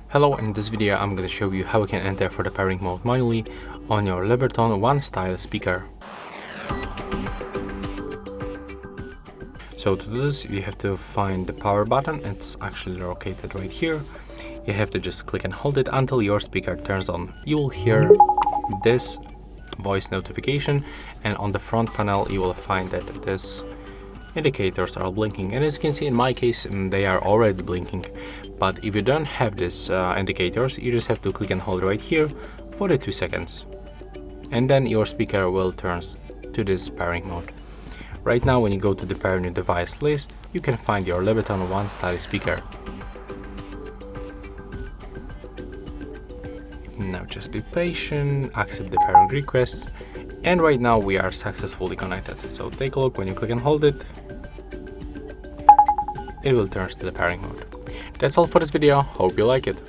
Hello, in this video I'm going to show you how you can enter for the pairing mode manually on your Libratone One Style speaker. So to do this you have to find the power button. It's actually located right here. You have to just click and hold it until your speaker turns on. You will hear this voice notification, and on the front panel you will find that these indicators are blinking, and as you can see in my case they are already blinking. But if you don't have these indicators, you just have to click and hold right here for the 2 seconds, and then your speaker will turn to this pairing mode. Right now, when you go to the pair new device list, you can find your Libratone One Style speaker. Now just be patient, accept the pairing request, and right now we are successfully connected. So take a look. When you click and hold it, it will turn to the pairing mode. That's all for this video. Hope you like it.